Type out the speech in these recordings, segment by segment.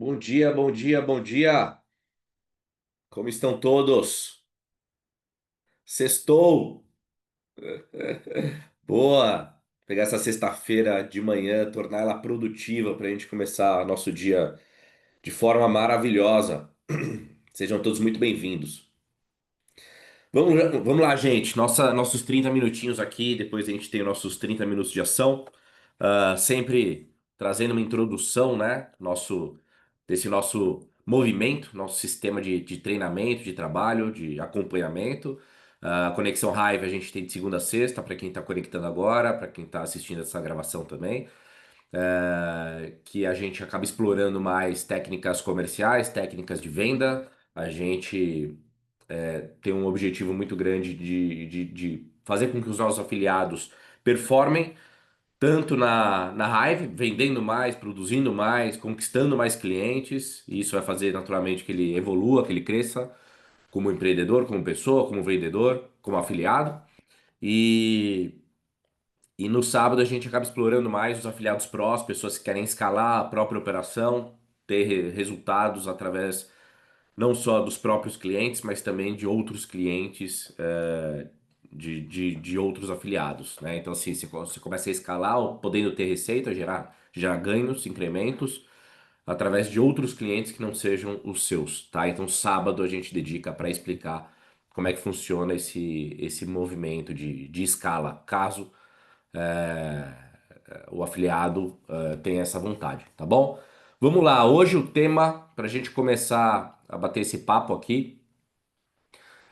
Bom dia, bom dia, bom dia. Como estão todos? Sextou. Boa. Pegar essa sexta-feira de manhã, tornar ela produtiva para a gente começar nosso dia de forma maravilhosa. Sejam todos muito bem-vindos. Vamos lá, gente. Nossos 30 minutinhos aqui, depois a gente tem nossos 30 minutos de ação. Sempre trazendo uma introdução, né? Desse nosso movimento, nosso sistema de treinamento, de trabalho, de acompanhamento. A Conexão Hive a gente tem de segunda a sexta, para quem está conectando agora, para quem está assistindo essa gravação também. Que a gente acaba explorando mais técnicas comerciais, técnicas de venda. A gente tem um objetivo muito grande de fazer com que os nossos afiliados performem tanto na Hive, vendendo mais, produzindo mais, conquistando mais clientes. E isso vai fazer naturalmente que ele evolua, que ele cresça como empreendedor, como pessoa, como vendedor, como afiliado. E, e no sábado a gente acaba explorando mais os afiliados prós, pessoas que querem escalar a própria operação, ter resultados através não só dos próprios clientes, mas também de outros clientes, de outros afiliados, né? Então, assim, você começa a escalar, podendo ter receita, gerar ganhos, incrementos, através de outros clientes que não sejam os seus, tá? Então, sábado a gente dedica para explicar como é que funciona esse movimento de escala, caso é, o afiliado tenha essa vontade, tá bom? Vamos lá, hoje o tema, para a gente começar a bater esse papo aqui,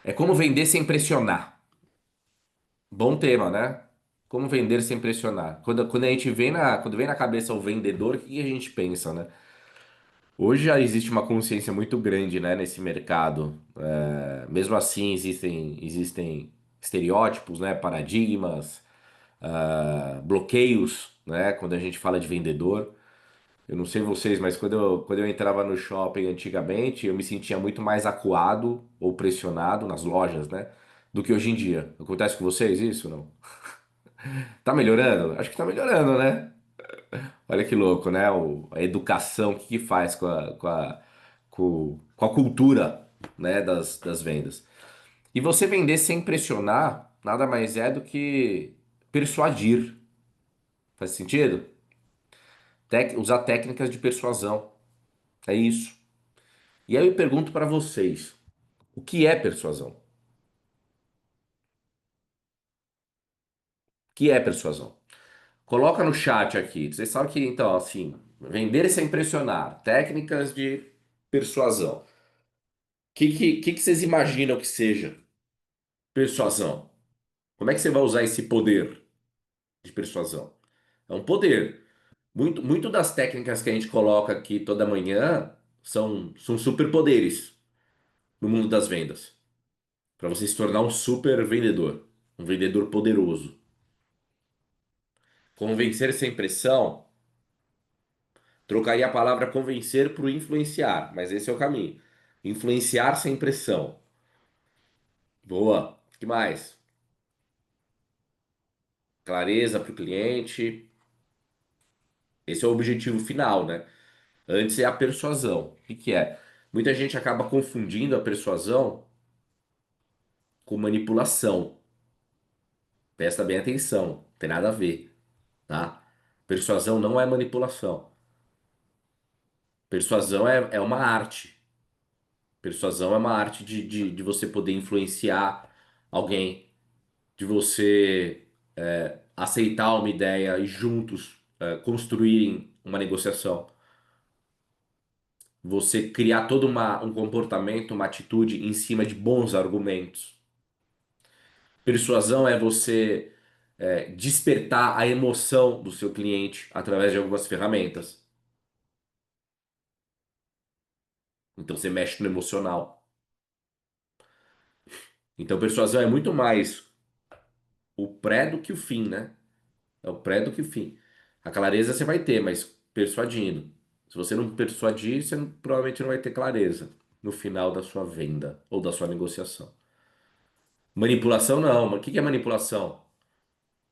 é como vender sem pressionar. Bom tema, né? Como vender sem pressionar. Quando a gente quando vem na cabeça o vendedor, o que a gente pensa, né? Hoje já existe uma consciência muito grande, né, nesse mercado. Mesmo assim, existem estereótipos, né, paradigmas, bloqueios, né, quando a gente fala de vendedor. Eu não sei vocês, mas quando eu entrava no shopping antigamente, eu me sentia muito mais acuado ou pressionado nas lojas, né? Do que hoje em dia. Acontece com vocês isso, não? Tá melhorando? Acho que tá melhorando, né? Olha que louco, né? A educação, o que que faz com a cultura, né, das vendas. E você vender sem pressionar, nada mais é do que persuadir. Faz sentido? Usar técnicas de persuasão. É isso. E aí eu pergunto para vocês, o que é persuasão? O que é persuasão? Coloca no chat aqui. Vocês sabem que, então, assim, vender sem impressionar, técnicas de persuasão. O que vocês imaginam que seja persuasão? Como é que você vai usar esse poder de persuasão? É um poder. Muito das técnicas que a gente coloca aqui toda manhã são superpoderes no mundo das vendas. Para você se tornar um super vendedor, um vendedor poderoso. Convencer sem pressão. Trocaria a palavra convencer por influenciar, mas esse é o caminho. Influenciar sem pressão. Boa. O que mais? Clareza para o cliente. Esse é o objetivo final, né? Antes é a persuasão. O que que é? Muita gente acaba confundindo a persuasão com manipulação. Presta bem atenção, não tem nada a ver, tá? Persuasão não é manipulação. Persuasão é uma arte. Persuasão é uma arte de você poder influenciar alguém, de você aceitar uma ideia e juntos construírem uma negociação. Você criar todo um comportamento, uma atitude em cima de bons argumentos. Persuasão é você despertar a emoção do seu cliente através de algumas ferramentas. Então você mexe no emocional. Então persuasão é muito mais o pré do que o fim, né? É o pré do que o fim. A clareza você vai ter, mas persuadindo. Se você não persuadir, provavelmente não vai ter clareza no final da sua venda ou da sua negociação. Manipulação não. Mas o que que é manipulação?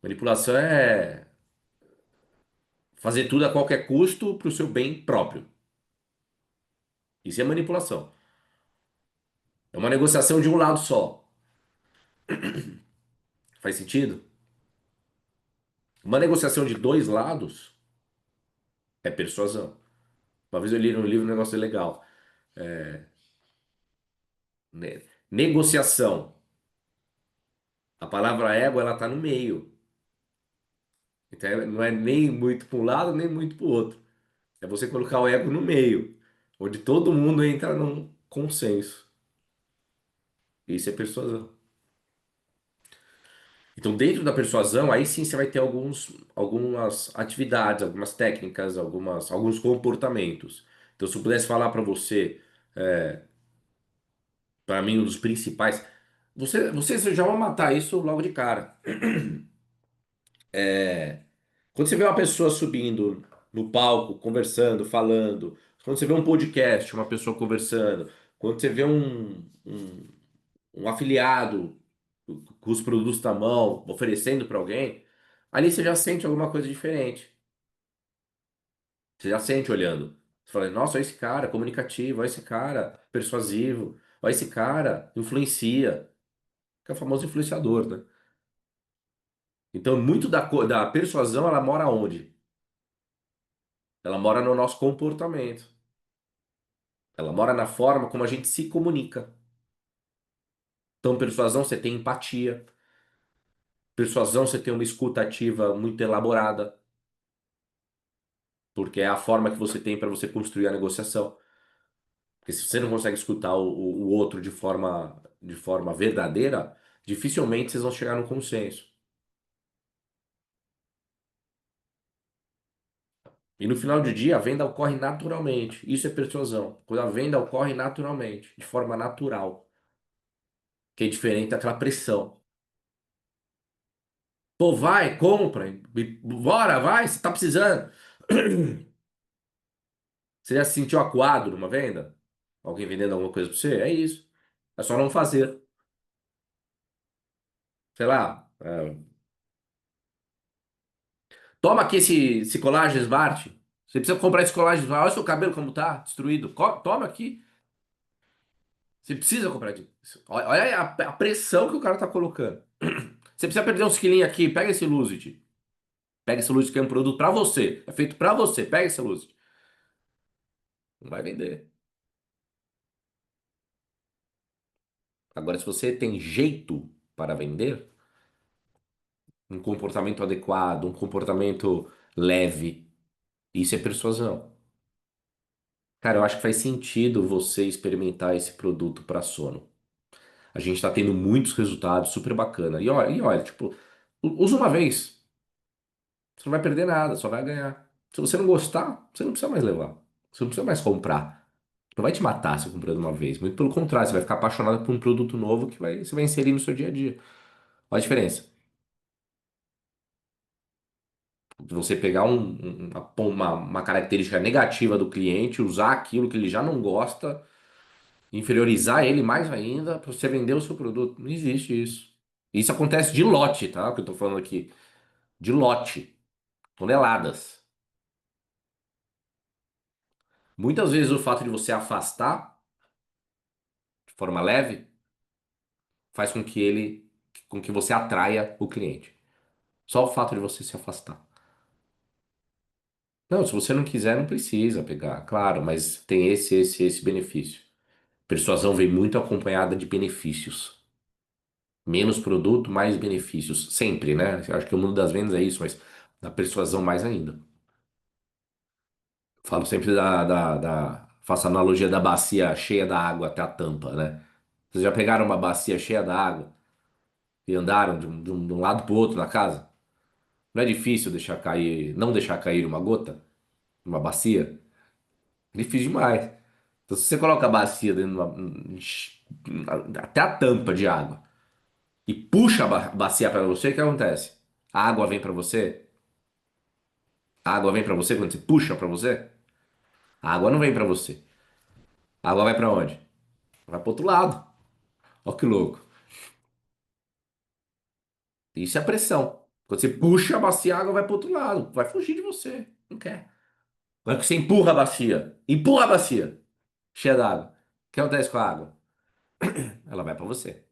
Manipulação é fazer tudo a qualquer custo para o seu bem próprio. Isso é manipulação. É uma negociação de um lado só. Faz sentido? Uma negociação de dois lados é persuasão. Uma vez eu li no livro um negócio legal. Negociação. A palavra ego, ela tá no meio. Então não é nem muito para um lado, nem muito para o outro. É você colocar o ego no meio, onde todo mundo entra num consenso. Isso é persuasão. Então, dentro da persuasão, aí sim você vai ter algumas atividades, algumas técnicas, alguns comportamentos. Então, se eu pudesse falar para você, para mim, um dos principais, você já vai matar isso logo de cara. Quando você vê uma pessoa subindo no palco, conversando, falando, quando você vê um podcast, uma pessoa conversando, quando você vê um afiliado com os produtos na mão, oferecendo para alguém, ali você já sente alguma coisa diferente. Você já sente olhando. Você fala, nossa, olha esse cara comunicativo, olha esse cara persuasivo, olha esse cara influencia, que é o famoso influenciador, né? Então, muito da persuasão, ela mora onde? Ela mora no nosso comportamento. Ela mora na forma como a gente se comunica. Então, persuasão, você tem empatia. Persuasão, você tem uma escuta ativa muito elaborada, porque é a forma que você tem para você construir a negociação. Porque se você não consegue escutar o outro de forma verdadeira, dificilmente vocês vão chegar num consenso. E no final do dia, a venda ocorre naturalmente. Isso é persuasão. Quando a venda ocorre naturalmente, de forma natural, que é diferente daquela pressão. Pô, vai, compra, bora, vai, você tá precisando. Você já se sentiu acuado numa venda? Alguém vendendo alguma coisa pra você? É isso. É só não fazer. Sei lá. Toma aqui esse colágeno Smart. Você precisa comprar esse colágeno Smart. Olha o seu cabelo como tá, destruído. Toma aqui. Você precisa comprar isso. Olha aí a pressão que o cara tá colocando. Você precisa perder uns quilinhos aqui. Pega esse Lucid. Pega esse Lucid que é um produto pra você. É feito pra você. Pega esse Lucid. Não vai vender. Agora, se você tem jeito para vender, um comportamento adequado, um comportamento leve, isso é persuasão. Cara, eu acho que faz sentido você experimentar esse produto para sono. A gente está tendo muitos resultados, super bacana. E olha, tipo, usa uma vez. Você não vai perder nada, só vai ganhar. Se você não gostar, você não precisa mais levar. Você não precisa mais comprar. Não vai te matar se comprando uma vez. Muito pelo contrário, você vai ficar apaixonado por um produto novo que você vai inserir no seu dia a dia. Olha a diferença. De você pegar uma característica negativa do cliente, usar aquilo que ele já não gosta, inferiorizar ele mais ainda para você vender o seu produto. Não existe isso. Isso acontece de lote, tá? O que eu tô falando aqui. De lote. Toneladas. Muitas vezes o fato de você afastar de forma leve faz com que você atraia o cliente. Só o fato de você se afastar. Não, se você não quiser, não precisa pegar, claro, mas tem esse benefício. Persuasão vem muito acompanhada de benefícios. Menos produto, mais benefícios. Sempre, né? Eu acho que o mundo das vendas é isso, mas na persuasão mais ainda. Falo sempre faço a analogia da bacia cheia da água até a tampa, né? Vocês já pegaram uma bacia cheia da água e andaram de um lado para o outro na casa? Não é difícil não deixar cair uma gota numa bacia? Difícil demais. Então, se você coloca a bacia até a tampa de água e puxa a bacia para você, o que acontece? A água vem para você? A água vem para você quando você puxa para você? A água não vem para você. A água vai para onde? Vai para outro lado. Ó que louco. Isso é pressão. Quando você puxa a bacia, a água vai para outro lado. Vai fugir de você. Não quer. Agora que você empurra a bacia. Empurra a bacia. cheia d'água. O que acontece com a água? Ela vai para você.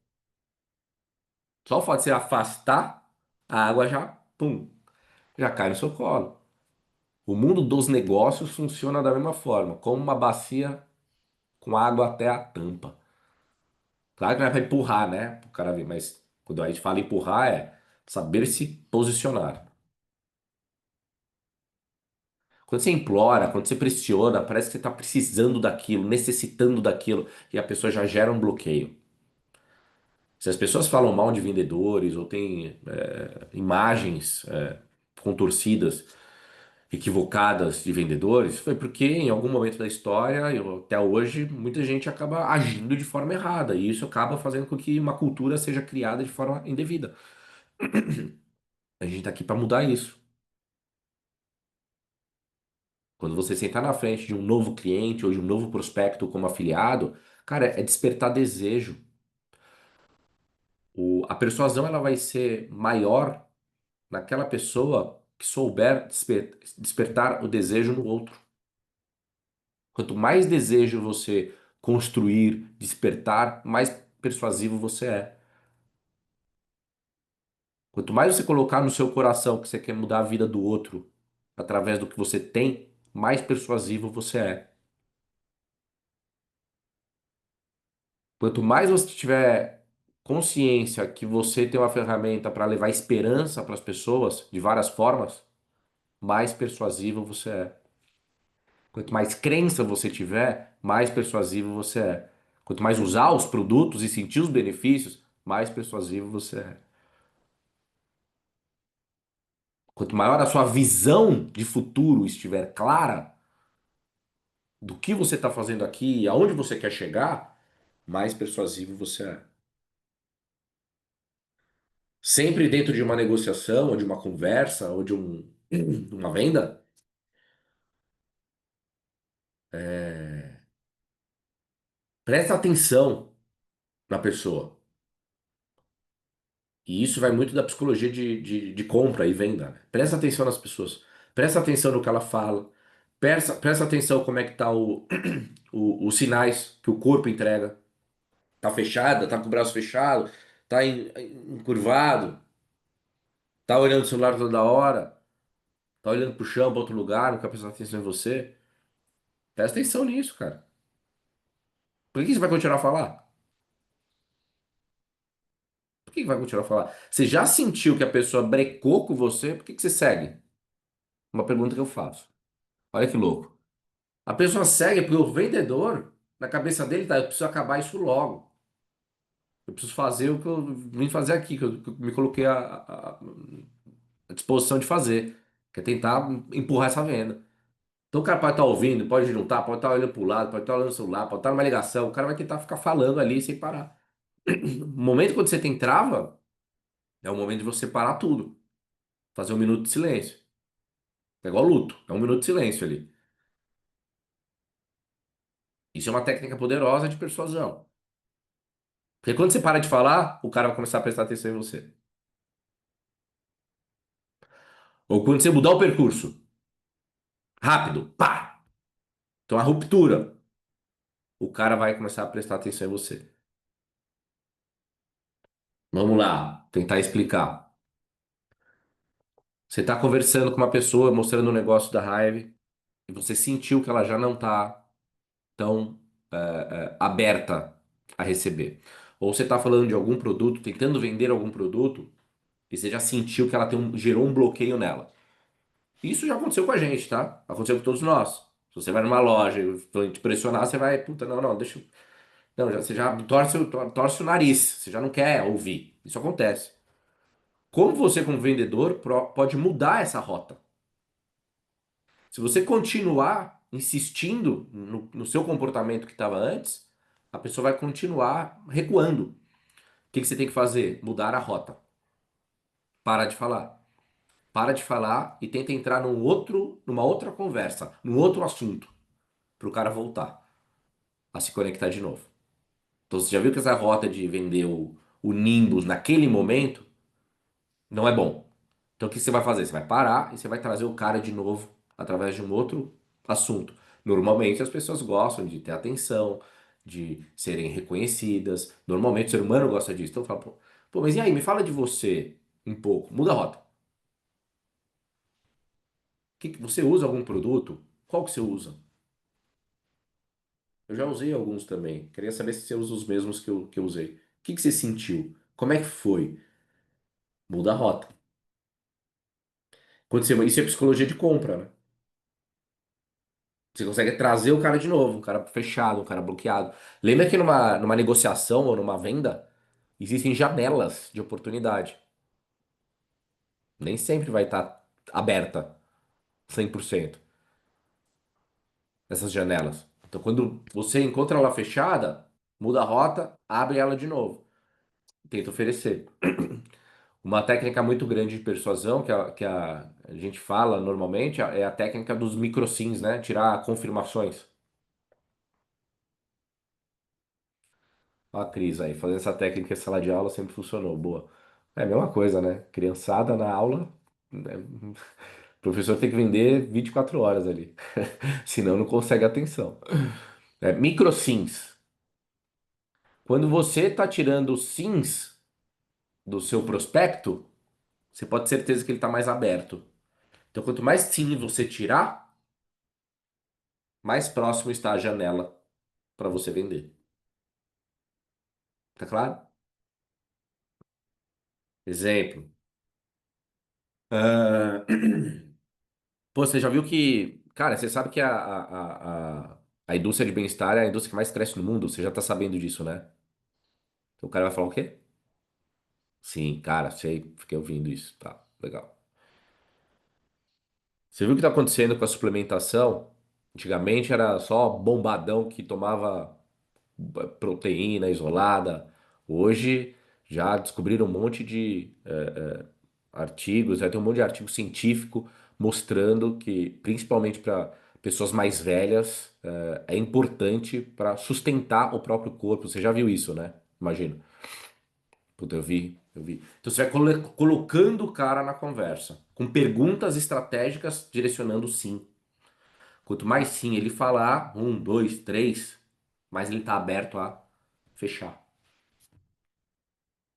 Só o fato de você afastar, a água já, pum, já cai no seu colo. O mundo dos negócios funciona da mesma forma, como uma bacia com água até a tampa. Claro que não é para empurrar, né? O cara ver, mas quando a gente fala empurrar é saber se posicionar. Quando você implora, quando você pressiona, parece que você está precisando daquilo, necessitando daquilo, e a pessoa já gera um bloqueio. Se as pessoas falam mal de vendedores ou têm imagens contorcidas, equivocadas de vendedores, foi porque em algum momento da história, até hoje, muita gente acaba agindo de forma errada, e isso acaba fazendo com que uma cultura seja criada de forma indevida. A gente está aqui para mudar isso. Quando você sentar na frente de um novo cliente ou de um novo prospecto como afiliado, cara, é despertar desejo. A persuasão ela vai ser maior naquela pessoa que souber despertar o desejo no outro. Quanto mais desejo você construir, despertar, mais persuasivo você é. Quanto mais você colocar no seu coração que você quer mudar a vida do outro através do que você tem, mais persuasivo você é. Quanto mais você tiver consciência que você tem uma ferramenta para levar esperança para as pessoas de várias formas, mais persuasivo você é. Quanto mais crença você tiver, mais persuasivo você é. Quanto mais usar os produtos e sentir os benefícios, mais persuasivo você é. Quanto maior a sua visão de futuro estiver clara do que você está fazendo aqui e aonde você quer chegar, mais persuasivo você é. Sempre dentro de uma negociação, ou de uma conversa, ou de uma venda, presta atenção na pessoa. E isso vai muito da psicologia de compra e venda, né? Presta atenção nas pessoas. Presta atenção no que ela fala. Presta atenção como é que tá os sinais que o corpo entrega. Tá fechada, tá com o braço fechado, tá encurvado, tá olhando o celular toda hora, tá olhando pro chão, para outro lugar, não quer prestar atenção em você. Presta atenção nisso, cara. Por que você vai continuar a falar? Por que vai continuar a falar? Você já sentiu que a pessoa brecou com você? Por que você segue? Uma pergunta que eu faço. Olha que louco. A pessoa segue porque o vendedor, na cabeça dele, tá, eu preciso acabar isso logo. Eu preciso fazer o que eu vim fazer aqui, que eu me coloquei à disposição de fazer, que é tentar empurrar essa venda. Então o cara pode estar ouvindo, pode não estar, pode estar olhando para o lado, pode estar olhando no celular, pode estar numa ligação, o cara vai tentar ficar falando ali sem parar. O momento quando você tem trava, é o momento de você parar tudo, fazer um minuto de silêncio. É igual luto, é um minuto de silêncio ali. Isso é uma técnica poderosa de persuasão. Porque quando você para de falar, o cara vai começar a prestar atenção em você. Ou quando você mudar o percurso, rápido, pá! Então a ruptura, o cara vai começar a prestar atenção em você. Vamos lá, tentar explicar. Você está conversando com uma pessoa, mostrando o negócio da Hive, e você sentiu que ela já não está tão aberta a receber. Ou você está falando de algum produto, tentando vender algum produto, e você já sentiu que ela gerou um bloqueio nela. Isso já aconteceu com a gente, tá? Aconteceu com todos nós. Se você vai numa loja e vão te pressionar, você vai, puta, não, não, deixa. Não, você já torce o nariz, você já não quer ouvir. Isso acontece. Como você, como vendedor, pode mudar essa rota? Se você continuar insistindo no seu comportamento que estava antes, a pessoa vai continuar recuando. O que você tem que fazer? Mudar a rota. Para de falar. Para de falar e tenta entrar numa outra conversa, num outro assunto, para o cara voltar a se conectar de novo. Então você já viu que essa rota de vender o Nimbus naquele momento não é bom. Então o que você vai fazer? Você vai parar e você vai trazer o cara de novo através de um outro assunto. Normalmente as pessoas gostam de ter atenção, de serem reconhecidas. Normalmente o ser humano gosta disso. Então fala, pô, mas e aí, me fala de você um pouco. Muda a rota. Você usa algum produto? Qual que você usa? Eu já usei alguns também. Queria saber se você usa os mesmos que eu usei. O que você sentiu? Como é que foi? Muda a rota. Isso é psicologia de compra, né? Você consegue trazer o cara de novo, um cara fechado, um cara bloqueado. Lembra que numa negociação ou numa venda, existem janelas de oportunidade. Nem sempre vai estar aberta 100% essas janelas. Então, quando você encontra ela fechada, muda a rota, abre ela de novo. Tenta oferecer. Uma técnica muito grande de persuasão que a gente fala normalmente é a técnica dos microsims, né? Tirar confirmações. Ó a Cris aí, fazendo essa técnica em sala de aula sempre funcionou, boa. É a mesma coisa, né? Criançada na aula, né? O professor tem que vender 24 horas ali, senão não consegue atenção. É, microsims. Quando você está tirando sims do seu prospecto, você pode ter certeza que ele está mais aberto. Então, quanto mais sim você tirar, mais próximo está a janela para você vender. Tá claro? Exemplo. Ah, pô, você já viu que. Cara, você sabe que a indústria de bem-estar é a indústria que mais cresce no mundo? Você já tá sabendo disso, né? Então o cara vai falar o quê? Sim, cara, sei, fiquei ouvindo isso. Tá, legal. Você viu o que tá acontecendo com a suplementação? Antigamente era só bombadão que tomava proteína isolada. Hoje já descobriram um monte de artigos, já tem um monte de artigo científico mostrando que, principalmente para pessoas mais velhas, é importante para sustentar o próprio corpo. Você já viu isso, né? Imagino. Puta, eu vi. Então você vai colocando o cara na conversa, com perguntas estratégicas direcionando sim. Quanto mais sim ele falar, um, dois, três, mais ele tá aberto a fechar.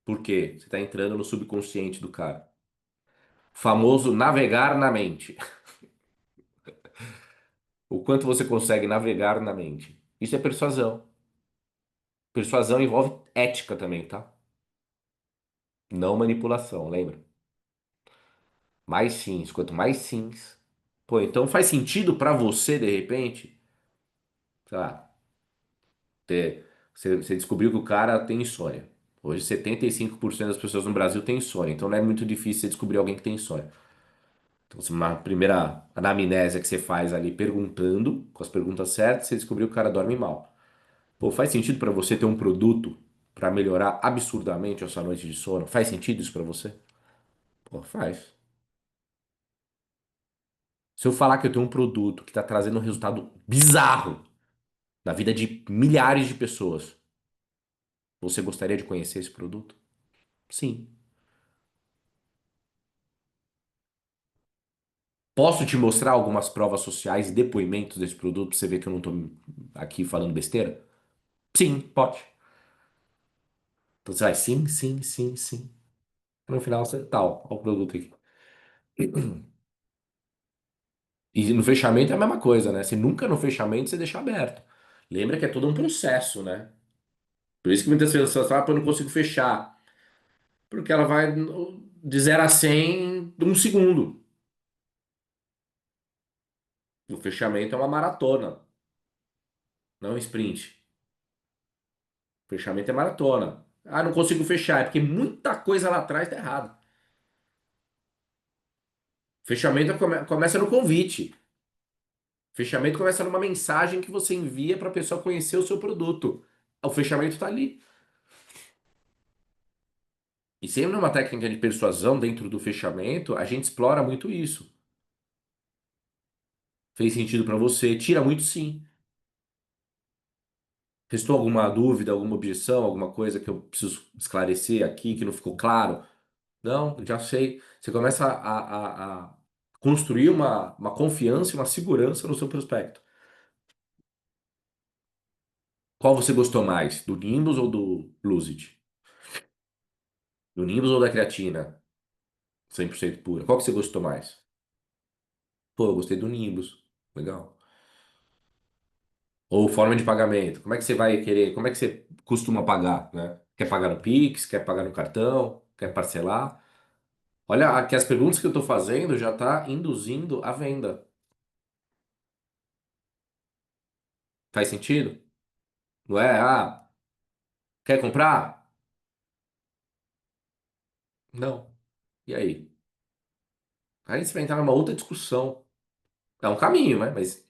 Por quê? Você tá entrando no subconsciente do cara. Famoso navegar na mente. O quanto você consegue navegar na mente. Isso é persuasão. Persuasão envolve ética também, tá? Não manipulação, lembra? Mais sims, quanto mais sims. Pô, então faz sentido pra você, de repente, sei lá, você descobriu que o cara tem insônia. Hoje 75% das pessoas no Brasil têm insônia, então não é muito difícil você descobrir alguém que tem insônia. Então, uma primeira anamnésia que você faz ali perguntando, com as perguntas certas, você descobriu que o cara dorme mal. Pô, faz sentido pra você ter um produto pra melhorar absurdamente a sua noite de sono? Faz sentido isso pra você? Pô, faz. Se eu falar que eu tenho um produto que tá trazendo um resultado bizarro na vida de milhares de pessoas, você gostaria de conhecer esse produto? Sim. Posso te mostrar algumas provas sociais e depoimentos desse produto pra você ver que eu não tô aqui falando besteira? Sim, pode. Então você vai, sim, sim, sim, sim. No final você, tal, olha o produto aqui. E no fechamento é a mesma coisa, né? Você nunca no fechamento você deixa aberto. Lembra que é todo um processo, né? Por isso que muitas pessoas falam, pô, eu não consigo fechar. Porque ela vai de 0 a 100 em um segundo. O fechamento é uma maratona, não um sprint. O fechamento é maratona. Ah, não consigo fechar, é porque muita coisa lá atrás tá errado. Fechamento começa no convite. Fechamento começa numa mensagem que você envia para a pessoa conhecer o seu produto. O fechamento está ali. E sempre numa técnica de persuasão dentro do fechamento, a gente explora muito isso. Fez sentido para você? Tira muito sim. Restou alguma dúvida, alguma objeção, alguma coisa que eu preciso esclarecer aqui que não ficou claro? Não, já sei. Você começa a construir uma confiança e uma segurança no seu prospecto. Qual você gostou mais? Do Nimbus ou do Lucid? Do Nimbus ou da creatina? 100% pura. Qual que você gostou mais? Pô, eu gostei do Nimbus. Legal. Ou forma de pagamento. Como é que você vai querer? Como é que você costuma pagar, né? Quer pagar no Pix? Quer pagar no cartão? Quer parcelar? Olha, aqui as perguntas que eu estou fazendo já está induzindo a venda. Faz sentido? Não é? Ah, quer comprar? Não. E aí? Aí você vai entrar numa outra discussão. É um caminho, né? Mas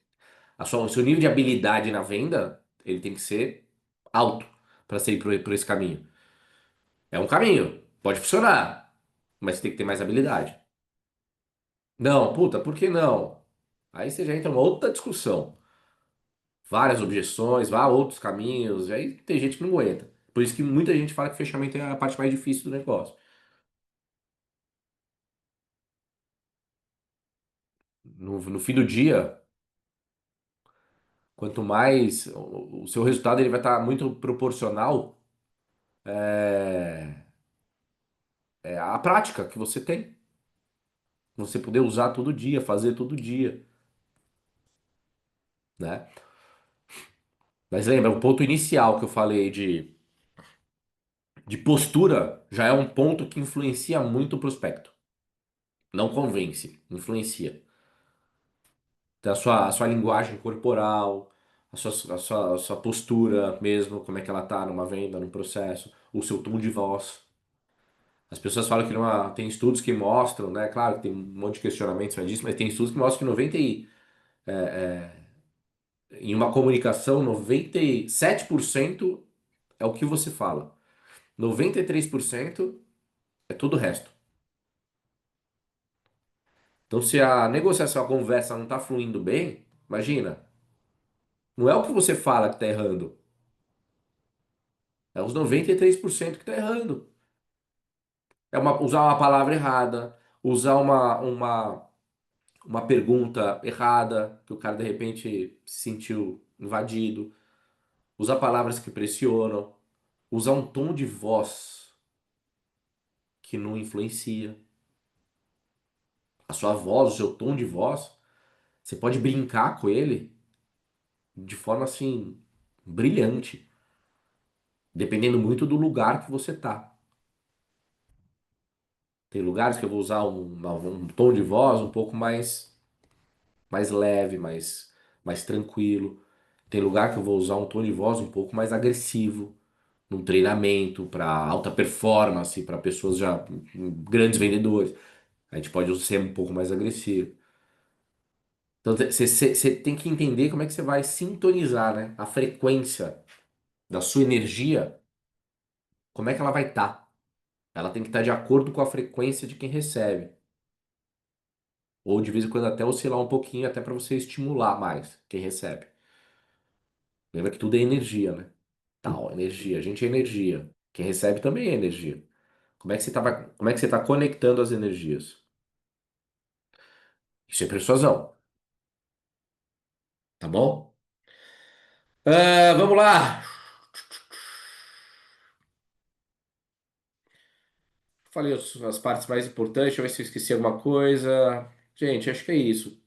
o seu nível de habilidade na venda, ele tem que ser alto para ser por esse caminho. É um caminho. Pode funcionar, mas você tem que ter mais habilidade. Não, puta, por que não? Aí você já entra numa outra discussão. Várias objeções, vá outros caminhos. E aí tem gente que não aguenta. Por isso que muita gente fala que fechamento é a parte mais difícil do negócio. No fim do dia, quanto mais o seu resultado ele vai estar muito proporcional à prática que você tem. Você poder usar todo dia, fazer todo dia, né? Mas lembra, o ponto inicial que eu falei de postura já é um ponto que influencia muito o prospecto. Não convence, influencia. Então, a sua linguagem corporal, a sua postura mesmo, como é que ela tá numa venda, num processo, o seu tom de voz. As pessoas falam que tem estudos que mostram, né? Claro que tem um monte de questionamentos disso, mas tem estudos que mostram que em uma comunicação, 97% é o que você fala. 93% é todo o resto. Então, se a negociação, a conversa não está fluindo bem, imagina, não é o que você fala que está errando, é os 93% que está errando. Usar uma palavra errada, usar uma pergunta errada, que o cara de repente se sentiu invadido, usar palavras que pressionam, usar um tom de voz que não influencia. A sua voz, o seu tom de voz, você pode brincar com ele de forma assim brilhante, dependendo muito do lugar que você tá. Tem lugares que eu vou usar um tom de voz um pouco mais leve, mais tranquilo. Tem lugar que eu vou usar um tom de voz um pouco mais agressivo, num treinamento para alta performance, para pessoas já grandes vendedores. A gente pode ser um pouco mais agressivo. Então você tem que entender como é que você vai sintonizar, né? A frequência da sua energia, como é que ela vai estar. Ela tem que estar de acordo com a frequência de quem recebe. Ou de vez em quando até oscilar um pouquinho, até para você estimular mais quem recebe. Lembra que tudo é energia, né? Tal, energia. A gente é energia. Quem recebe também é energia. Como é que você tá conectando as energias? Isso é persuasão, tá bom? Vamos lá. Falei as partes mais importantes, deixa eu ver se eu esqueci alguma coisa. Gente, acho que é isso.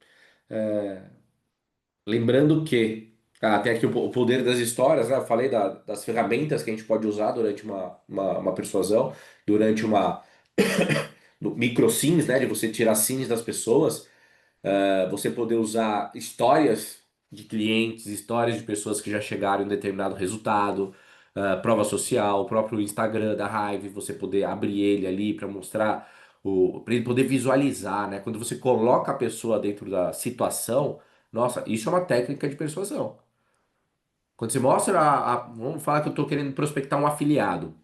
Lembrando que tem aqui o poder das histórias, né? Eu falei das ferramentas que a gente pode usar durante uma persuasão, durante no micro sims, né? De você tirar sims das pessoas. Você poder usar histórias de clientes, histórias de pessoas que já chegaram em determinado resultado, prova social, o próprio Instagram da Hive, você poder abrir ele ali para mostrar, para ele poder visualizar, né? Quando você coloca a pessoa dentro da situação, nossa, isso é uma técnica de persuasão. Quando você mostra, vamos falar que eu estou querendo prospectar um afiliado.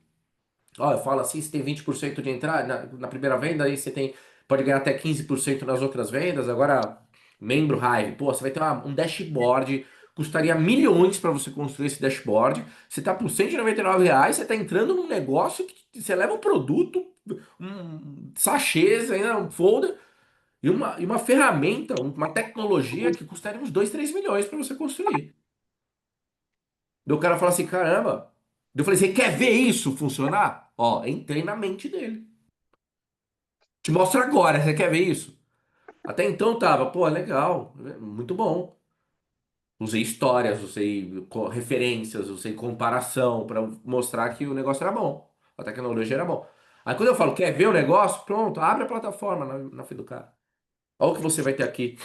Ó, eu falo assim, você tem 20% de entrada na primeira venda, aí você pode ganhar até 15% nas outras vendas. Agora, membro Hive, pô, você vai ter um dashboard, custaria milhões para você construir esse dashboard. Você tá por R$ 199, você tá entrando num negócio que você leva um produto, sachês, ainda um folder, e uma ferramenta, uma tecnologia que custaria uns 2, 3 milhões para você construir. Daí o cara fala assim, caramba. Daí eu falei, você quer ver isso funcionar? Ó, entrei na mente dele. Te mostro agora, você quer ver isso? Até então tava, pô, legal, muito bom. Usei histórias, usei referências, usei comparação para mostrar que o negócio era bom. A tecnologia era bom. Aí quando eu falo, quer ver o negócio? Pronto, abre a plataforma na frente do cara. Olha o que você vai ter aqui.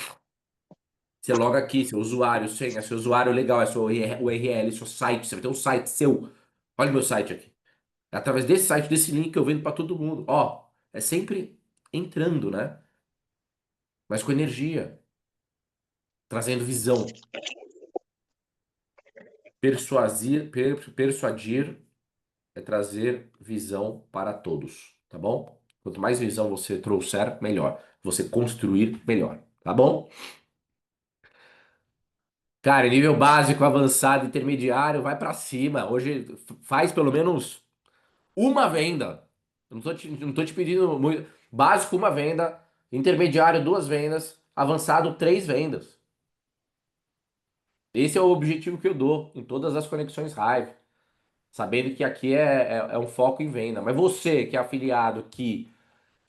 Você loga aqui, seu usuário, senha, seu usuário legal, é seu URL, seu site. Você vai ter um site seu. Olha o meu site aqui. É através desse site, desse link que eu vendo para todo mundo. Ó, é sempre entrando, né? Mas com energia, trazendo visão. Persuadir é trazer visão para todos, tá bom? Quanto mais visão você trouxer, melhor. Você construir, melhor, tá bom? Cara, nível básico, avançado, intermediário, vai para cima. Hoje faz pelo menos uma venda. Eu não tô te pedindo muito. Básico, uma venda. Intermediário, duas vendas. Avançado, três vendas. Esse é o objetivo que eu dou em todas as conexões Hive. Sabendo que aqui é um foco em venda. Mas você que é afiliado, que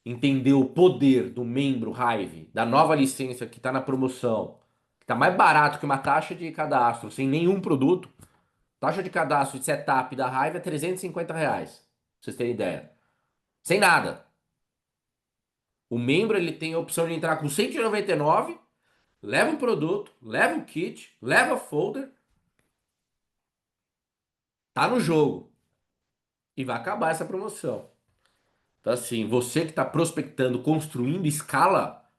entendeu o poder do membro Hive, da nova licença que está na promoção, que está mais barato que uma taxa de cadastro sem nenhum produto, taxa de cadastro de setup da Hive é R$ 350, pra vocês terem ideia. Sem nada. O membro ele tem a opção de entrar com 199, leva o produto, leva o kit, leva folder, tá no jogo e vai acabar essa promoção. Então assim, você que está prospectando, construindo escala,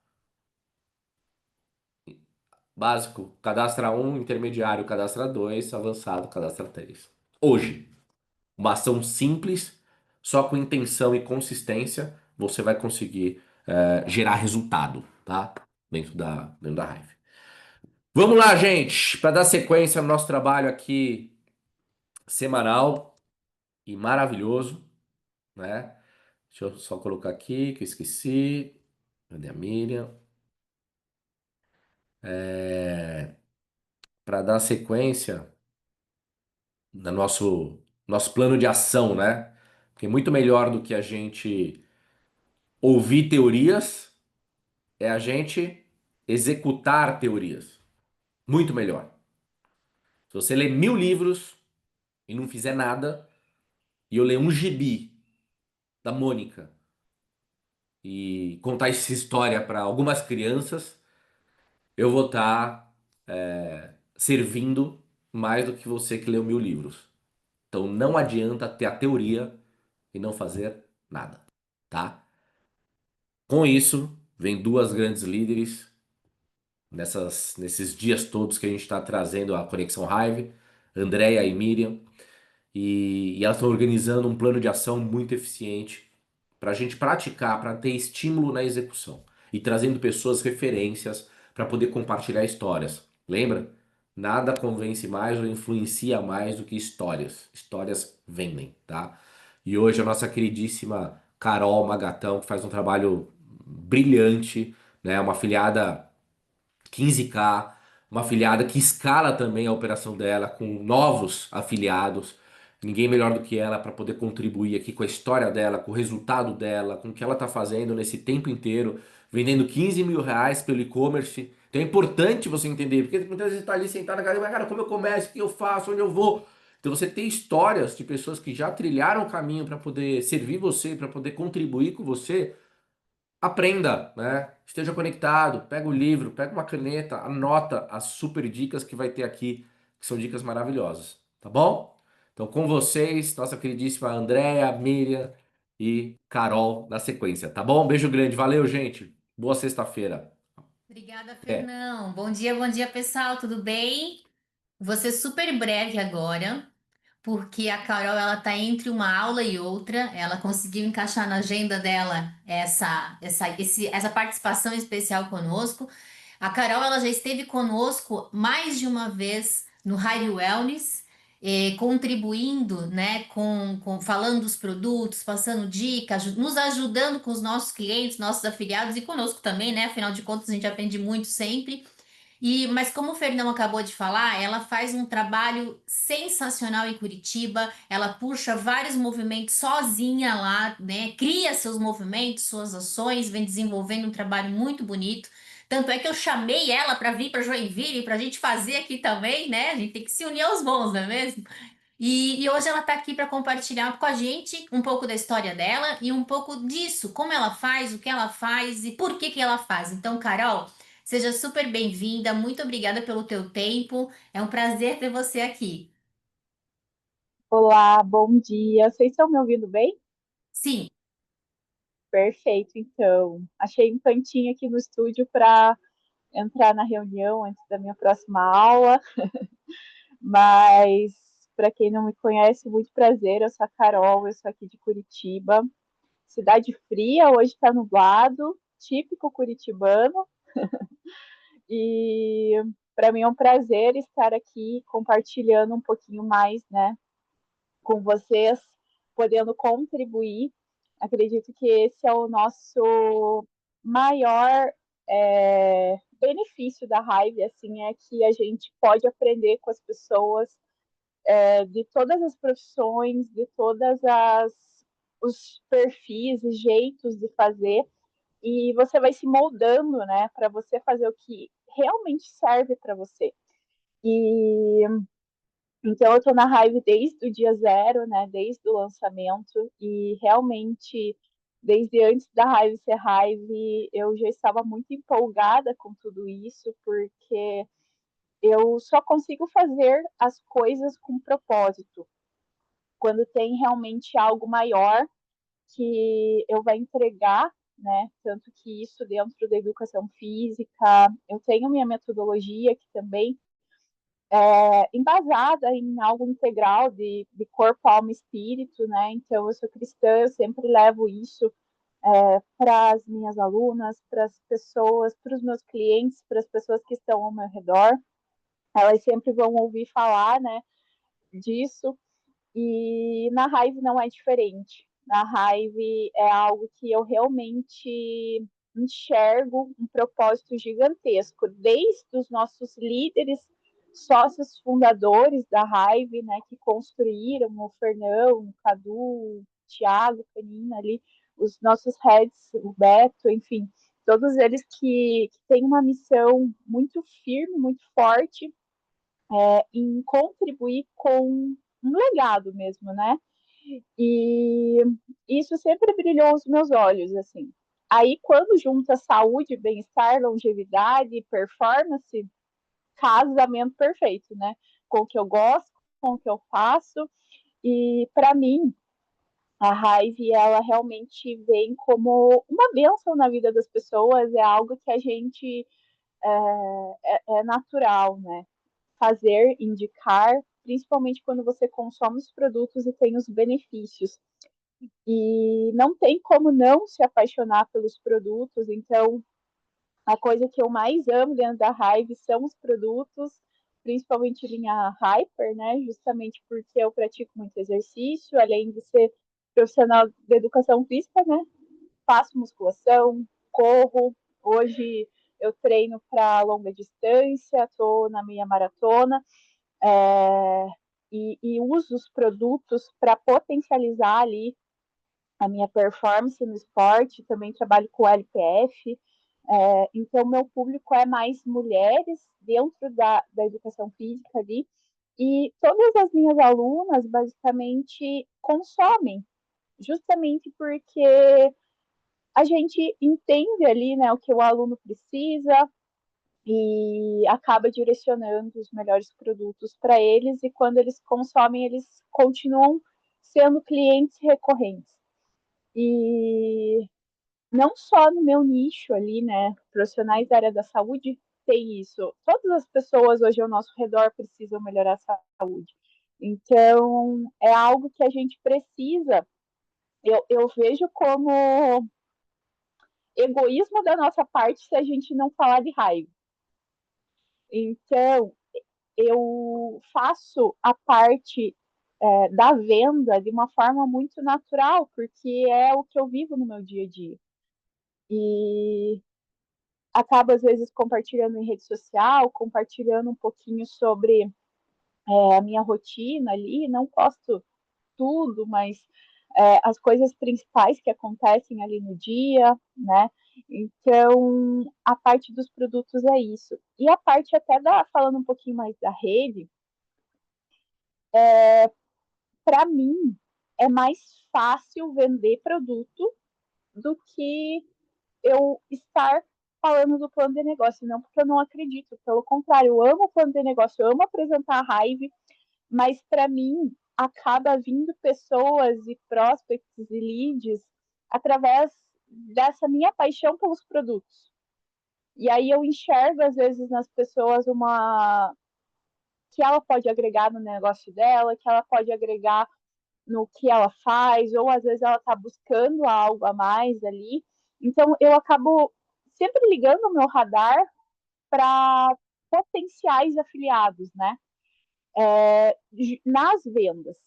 básico, cadastra um, intermediário, cadastra dois, avançado, cadastra três. Hoje, uma ação simples, só com intenção e consistência, você vai conseguir gerar resultado, tá? Dentro da Hive. Vamos lá, gente, para dar sequência no nosso trabalho aqui semanal e maravilhoso, né? Deixa eu só colocar aqui que eu esqueci. Cadê a Miriam? Para dar sequência no nosso plano de ação, né? Porque muito melhor do que a gente ouvir teorias é a gente executar teorias. Muito melhor. Se você ler 1000 livros e não fizer nada, e eu ler um gibi da Mônica e contar essa história para algumas crianças, eu vou estar servindo mais do que você que leu 1000 livros. Então não adianta ter a teoria e não fazer nada, tá? Com isso, vem duas grandes líderes nesses dias todos que a gente está trazendo a Conexão Hive, Andréia e Miriam, e elas estão organizando um plano de ação muito eficiente para a gente praticar, para ter estímulo na execução e trazendo pessoas referências para poder compartilhar histórias. Lembra? Nada convence mais ou influencia mais do que histórias. Histórias vendem, tá? E hoje a nossa queridíssima Carol Magatão, que faz um trabalho brilhante, né? Uma afiliada 15K, uma afiliada que escala também a operação dela com novos afiliados. Ninguém melhor do que ela para poder contribuir aqui com a história dela, com o resultado dela, com o que ela está fazendo nesse tempo inteiro, vendendo R$ 15.000 pelo e-commerce. Então é importante você entender, porque muitas vezes você está ali sentado na casa, mas cara, como eu começo, o que eu faço, onde eu vou? Então você tem histórias de pessoas que já trilharam o caminho para poder servir você, para poder contribuir com você. Aprenda, né? Esteja conectado, pega o livro, pega uma caneta, anota as super dicas que vai ter aqui, que são dicas maravilhosas, tá bom? Então, com vocês, nossa queridíssima Andréa, Miriam e Carol na sequência, tá bom? Beijo grande, valeu, gente. Boa sexta-feira. Obrigada, É. Fernão. Bom dia, pessoal. Tudo bem? Vou ser super breve agora, porque a Carol ela tá entre uma aula e outra. Ela conseguiu encaixar na agenda dela essa participação especial conosco. A Carol ela já esteve conosco mais de uma vez no High Wellness, contribuindo, né, falando dos produtos, passando dicas, nos ajudando com os nossos clientes, nossos afiliados e conosco também, né? Afinal de contas, a gente aprende muito sempre. Mas como o Fernão acabou de falar, ela faz um trabalho sensacional em Curitiba. Ela puxa vários movimentos sozinha lá, né? Cria seus movimentos, suas ações, vem desenvolvendo um trabalho muito bonito. Tanto é que eu chamei ela para vir para Joinville, para a gente fazer aqui também, né? A gente tem que se unir aos bons, não é mesmo? E hoje ela está aqui para compartilhar com a gente um pouco da história dela e um pouco disso, como ela faz, o que ela faz e por que que ela faz. Então, Carol, seja super bem-vinda, muito obrigada pelo teu tempo. É um prazer ter você aqui. Olá, bom dia. Vocês estão me ouvindo bem? Sim, Perfeito, então. Achei um cantinho aqui no estúdio para entrar na reunião antes da minha próxima aula, mas para quem não me conhece, muito prazer. Eu sou a Carol, eu sou aqui de Curitiba. Cidade fria, hoje está nublado, típico curitibano, e para mim é um prazer estar aqui compartilhando um pouquinho mais, né, com vocês, podendo contribuir. Acredito que esse é o nosso maior benefício da Hive, assim, é que a gente pode aprender com as pessoas de todas as profissões, de todas as os perfis e jeitos de fazer, e você vai se moldando, né, para você fazer o que realmente serve para você. E então eu estou na Hive desde o dia zero, né? Desde o lançamento, e realmente, desde antes da Hive ser Hive, eu já estava muito empolgada com tudo isso, porque eu só consigo fazer as coisas com propósito, quando tem realmente algo maior que eu vai entregar, né? Tanto que isso dentro da educação física, eu tenho minha metodologia que também embasada em algo integral de corpo, alma e espírito, né? Então, eu sou cristã, eu sempre levo isso para as minhas alunas, para as pessoas, para os meus clientes, para as pessoas que estão ao meu redor. Elas sempre vão ouvir falar, né, disso. E na Hive não é diferente. Na Hive é algo que eu realmente enxergo um propósito gigantesco, desde os nossos líderes, sócios fundadores da Hive, né, que construíram o Fernão, o Cadu, o Thiago, o Canina ali, os nossos heads, o Beto, enfim, todos eles que têm uma missão muito firme, muito forte em contribuir com um legado mesmo, né? E isso sempre brilhou os meus olhos, assim. Aí, quando junta saúde, bem-estar, longevidade, performance, casamento perfeito, né? Com o que eu gosto, com o que eu faço. E, para mim, a Hive, ela realmente vem como uma bênção na vida das pessoas, é algo que a gente é natural, né? Fazer, indicar, principalmente quando você consome os produtos e tem os benefícios. E não tem como não se apaixonar pelos produtos, então a coisa que eu mais amo dentro da Hive são os produtos, principalmente linha Hyper, né? Justamente porque eu pratico muito exercício, além de ser profissional de educação física, né? Faço musculação, corro. Hoje eu treino para longa distância, estou na minha maratona é, e uso os produtos para potencializar ali a minha performance no esporte. Também trabalho com o LPF, então meu público é mais mulheres dentro da educação física ali, e todas as minhas alunas basicamente consomem, justamente porque a gente entende ali, né, o que o aluno precisa, e acaba direcionando os melhores produtos para eles, e quando eles consomem, eles continuam sendo clientes recorrentes. E não só no meu nicho ali, né, profissionais da área da saúde tem isso. Todas as pessoas hoje ao nosso redor precisam melhorar a saúde. Então, é algo que a gente precisa. Eu vejo como egoísmo da nossa parte se a gente não falar de raiva. Então, eu faço a parte da venda de uma forma muito natural, porque é o que eu vivo no meu dia a dia. E acabo, às vezes, compartilhando em rede social, compartilhando um pouquinho sobre a minha rotina ali, não posto tudo, mas as coisas principais que acontecem ali no dia, né? Então, a parte dos produtos é isso. E a parte até falando um pouquinho mais da rede, para mim, é mais fácil vender produto do que eu estar falando do plano de negócio, não porque eu não acredito, pelo contrário, eu amo o plano de negócio, eu amo apresentar a Hive, mas para mim acaba vindo pessoas e prospects e leads através dessa minha paixão pelos produtos. E aí eu enxergo às vezes nas pessoas uma que ela pode agregar no negócio dela, que ela pode agregar no que ela faz, ou às vezes ela está buscando algo a mais ali. Então eu acabo sempre ligando o meu radar para potenciais afiliados, né? Nas vendas.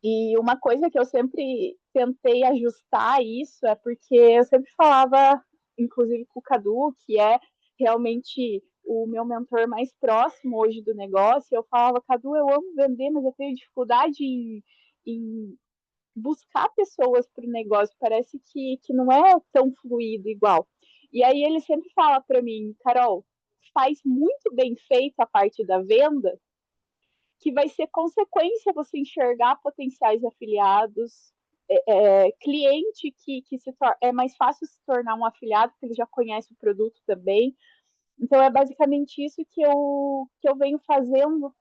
E uma coisa que eu sempre tentei ajustar isso é porque eu sempre falava, inclusive com o Cadu, que é realmente o meu mentor mais próximo hoje do negócio, eu falava, Cadu, eu amo vender, mas eu tenho dificuldade em buscar pessoas para o negócio, parece que não é tão fluido igual. E aí ele sempre fala para mim, Carol, faz muito bem feita a parte da venda, que vai ser consequência você enxergar potenciais afiliados, cliente que é mais fácil se tornar um afiliado, porque ele já conhece o produto também. Então, é basicamente isso que eu venho fazendo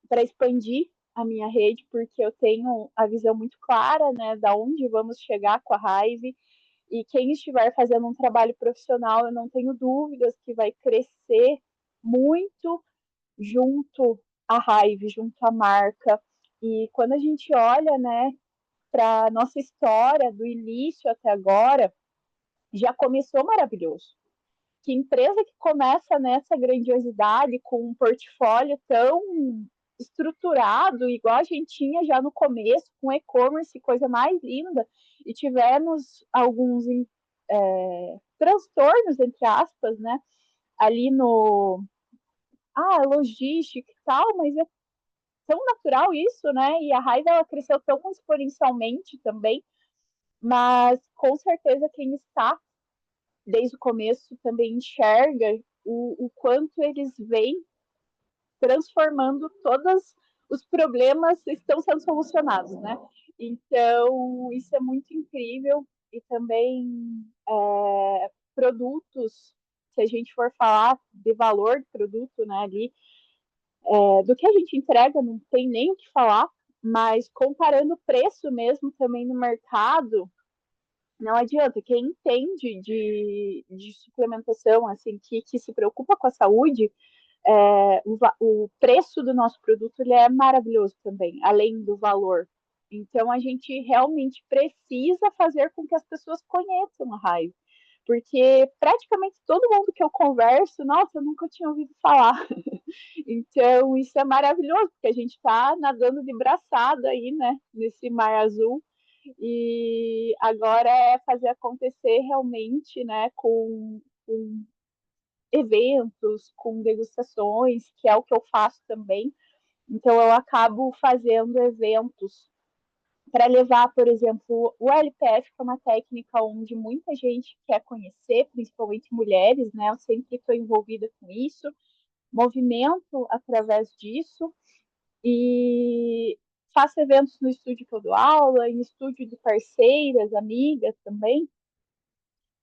para expandir a minha rede, porque eu tenho a visão muito clara, né, da onde vamos chegar com a Hive, e quem estiver fazendo um trabalho profissional, eu não tenho dúvidas que vai crescer muito junto à Hive, junto à marca. E quando a gente olha, né, para a nossa história, do início até agora, já começou maravilhoso. Que empresa que começa nessa grandiosidade, com um portfólio tão estruturado, igual a gente tinha já no começo, com e-commerce, coisa mais linda, e tivemos alguns transtornos, entre aspas, né, ali no logística e tal, mas é tão natural isso, né? E a raiva ela cresceu tão exponencialmente também, mas com certeza quem está desde o começo também enxerga o quanto eles vêm transformando todos os problemas estão sendo solucionados, né? Então, isso é muito incrível e também produtos, se a gente for falar de valor de produto, né, ali, do que a gente entrega, não tem nem o que falar, mas comparando o preço mesmo também no mercado, não adianta. Quem entende de suplementação, assim, que se preocupa com a saúde, o preço do nosso produto ele é maravilhoso também, além do valor. Então, a gente realmente precisa fazer com que as pessoas conheçam a raiva. Porque praticamente todo mundo que eu converso, nossa, eu nunca tinha ouvido falar. Então, isso é maravilhoso, porque a gente está nadando de braçada aí, né, nesse mar azul. E agora é fazer acontecer realmente, né, com eventos, com degustações, que é o que eu faço também. Então, eu acabo fazendo eventos para levar, por exemplo, o LPF, que é uma técnica onde muita gente quer conhecer, principalmente mulheres, né? Eu sempre estou envolvida com isso, movimento através disso, e faço eventos no estúdio que eu dou aula, em estúdio de parceiras, amigas também,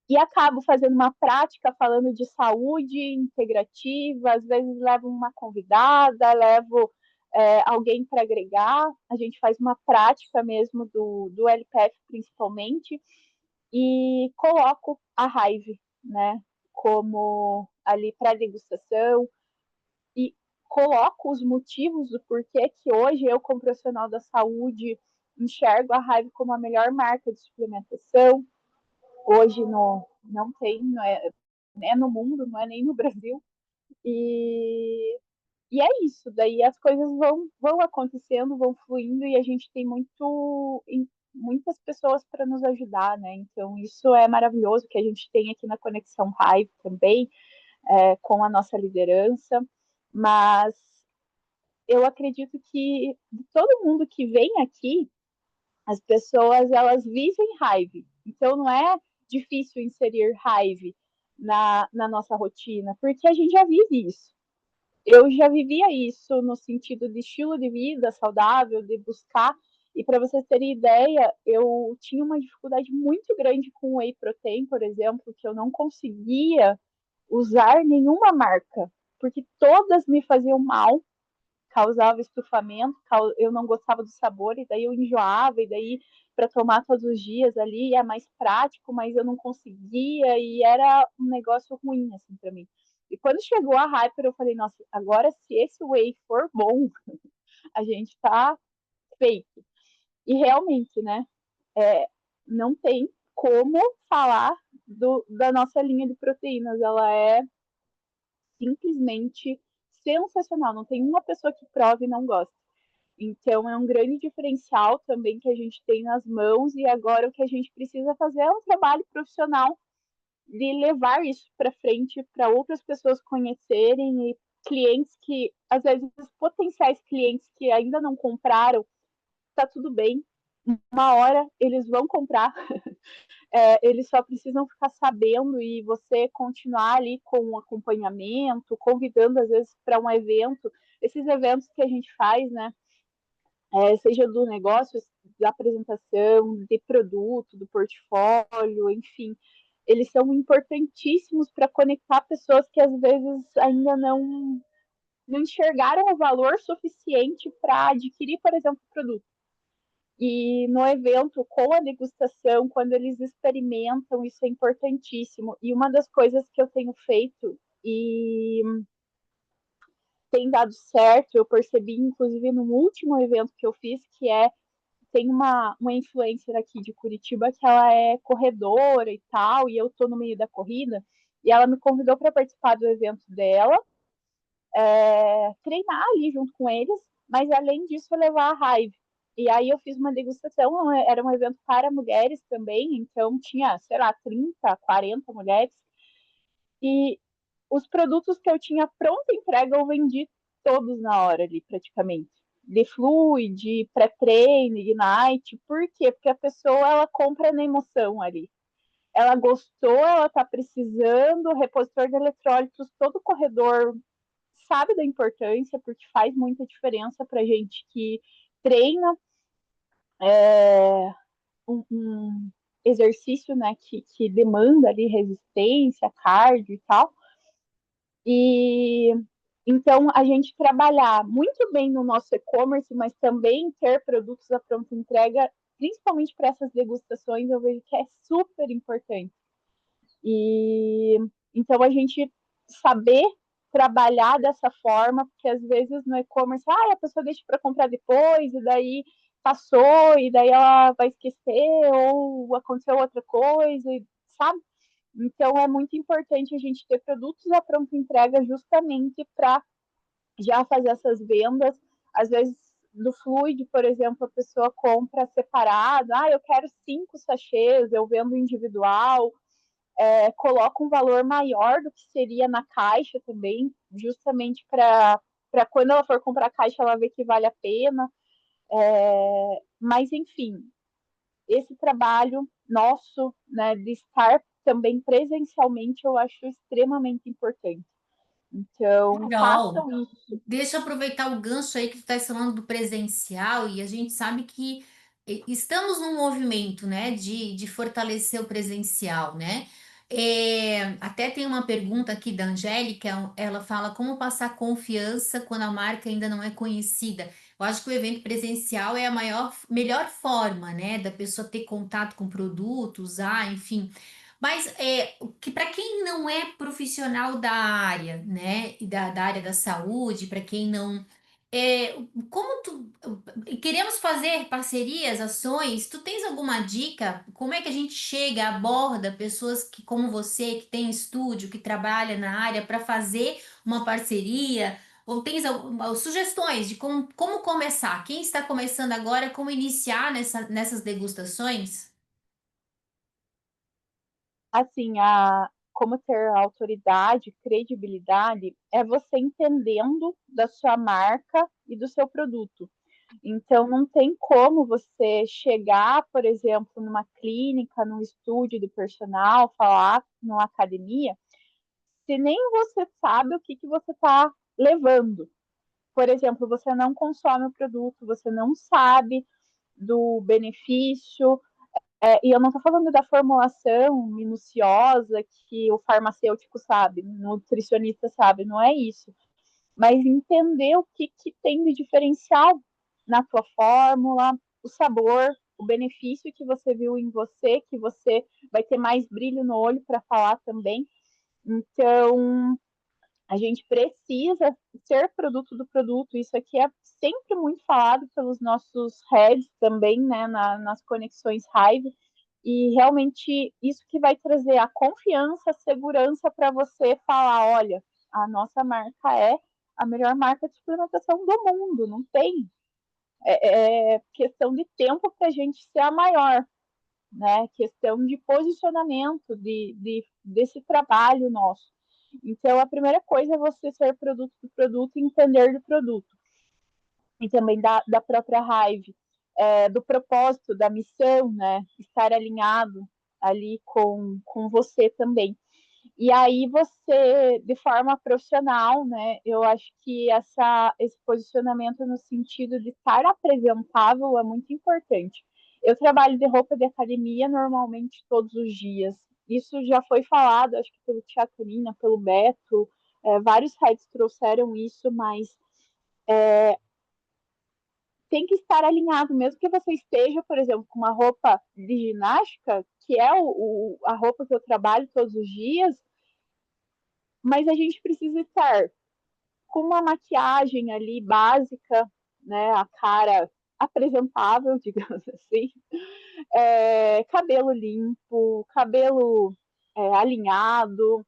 e acabo fazendo uma prática falando de saúde integrativa, às vezes levo uma convidada, levo alguém para agregar, a gente faz uma prática mesmo do LPF principalmente, e coloco a Hive, né, como ali para degustação, e coloco os motivos do porquê que hoje eu, como profissional da saúde, enxergo a Hive como a melhor marca de suplementação. Hoje não tem, não é no mundo, não é nem no Brasil. E é isso, daí as coisas vão acontecendo, vão fluindo, e a gente tem muitas pessoas para nos ajudar, né? Então, isso é maravilhoso que a gente tem aqui na Conexão Hive também, com a nossa liderança, mas eu acredito que de todo mundo que vem aqui, as pessoas elas vivem Hive. Então não é difícil inserir Hive na nossa rotina, porque a gente já vive isso. Eu já vivia isso no sentido de estilo de vida saudável, de buscar. E para vocês terem ideia, eu tinha uma dificuldade muito grande com whey protein, por exemplo, que eu não conseguia usar nenhuma marca, porque todas me faziam mal, causava estufamento, eu não gostava do sabor, e daí eu enjoava, e daí para tomar todos os dias ali é mais prático, mas eu não conseguia, e era um negócio ruim, assim, para mim. E quando chegou a Hyper, eu falei, nossa, agora se esse whey for bom, a gente tá feito. E realmente, né, não tem como falar da nossa linha de proteínas, ela é simplesmente sensacional. Não tem uma pessoa que prove e não gosta. Então é um grande diferencial também que a gente tem nas mãos e agora o que a gente precisa fazer é um trabalho profissional de levar isso para frente para outras pessoas conhecerem e clientes que às vezes potenciais clientes que ainda não compraram, tá tudo bem. Uma hora eles vão comprar, eles só precisam ficar sabendo e você continuar ali com o acompanhamento, convidando às vezes para um evento, esses eventos que a gente faz, né? Seja do negócio, da apresentação, de produto, do portfólio, enfim, eles são importantíssimos para conectar pessoas que às vezes ainda não enxergaram o valor suficiente para adquirir, por exemplo, o produto. E no evento, com a degustação, quando eles experimentam, isso é importantíssimo. E uma das coisas que eu tenho feito e tem dado certo, eu percebi, inclusive, no último evento que eu fiz, que tem uma influencer aqui de Curitiba que ela é corredora e tal, e eu tô no meio da corrida, e ela me convidou para participar do evento dela, treinar ali junto com eles, mas além disso levar a raiva. E aí eu fiz uma degustação, era um evento para mulheres também, então tinha, sei lá, 30, 40 mulheres, e os produtos que eu tinha pronta entrega eu vendi todos na hora ali, praticamente. De fluid, pré-treino, ignite. Por quê? Porque a pessoa ela compra na emoção ali. Ela gostou, ela está precisando, repositor de eletrólitos, todo corredor sabe da importância, porque faz muita diferença para gente que treina um exercício né, que demanda ali resistência, cardio e tal. E então a gente trabalhar muito bem no nosso e-commerce, mas também ter produtos à pronta entrega, principalmente para essas degustações, eu vejo que é super importante. E então a gente saber trabalhar dessa forma, porque às vezes no e-commerce, a pessoa deixa para comprar depois, e daí passou, e daí ela vai esquecer, ou aconteceu outra coisa, sabe? Então é muito importante a gente ter produtos à pronta entrega justamente para já fazer essas vendas. Às vezes do fluid, por exemplo, a pessoa compra separado, eu quero 5 sachês, eu vendo individual, coloca um valor maior do que seria na caixa também, justamente para quando ela for comprar a caixa ela ver que vale a pena. Mas enfim, esse trabalho nosso, né, de estar também presencialmente, eu acho extremamente importante. Então, Carol, façam isso. deixa eu aproveitar o gancho aí que tu está falando do presencial e a gente sabe que estamos num movimento, né, de fortalecer o presencial, né? Até tem uma pergunta aqui da Angélica, ela fala como passar confiança quando a marca ainda não é conhecida. Eu acho que o evento presencial é a melhor forma, né, da pessoa ter contato com produtos, usar, enfim. Mas que para quem não é profissional da área, né, e da área da saúde, para quem não é, como tu queremos fazer parcerias, ações, tu tens alguma dica? Como é que a gente chega, aborda pessoas que como você, que tem estúdio, que trabalha na área para fazer uma parceria? Ou tens sugestões de como começar? Quem está começando agora, como iniciar nessas degustações? Assim, como ter autoridade, credibilidade, é você entendendo da sua marca e do seu produto. Então, não tem como você chegar, por exemplo, numa clínica, num estúdio de personal, falar numa academia, se nem você sabe o que você está levando. Por exemplo, você não consome o produto, você não sabe do benefício, e eu não estou falando da formulação minuciosa que o farmacêutico sabe, o nutricionista sabe, não é isso. Mas entender o que tem de diferencial na tua fórmula, o sabor, o benefício que você viu em você, que você vai ter mais brilho no olho para falar também. Então, a gente precisa ser produto do produto. Isso aqui é sempre muito falado pelos nossos heads também, né, nas conexões Hive. E realmente isso que vai trazer a confiança, a segurança para você falar, olha, a nossa marca é a melhor marca de suplementação do mundo, não tem. É questão de tempo para a gente ser a maior, né? Questão de posicionamento desse trabalho nosso. Então, a primeira coisa é você ser produto do produto e entender do produto. E também da própria Hive, do propósito, da missão, né? Estar alinhado ali com você também. E aí você, de forma profissional, né? Eu acho que esse posicionamento no sentido de estar apresentável é muito importante. Eu trabalho de roupa de academia normalmente todos os dias. Isso já foi falado, acho que pelo Tiaturina, pelo Beto, vários sites trouxeram isso, mas tem que estar alinhado, mesmo que você esteja, por exemplo, com uma roupa de ginástica, que é a roupa que eu trabalho todos os dias, mas a gente precisa estar com uma maquiagem ali básica, né, a cara apresentável, digamos assim, cabelo limpo, cabelo alinhado,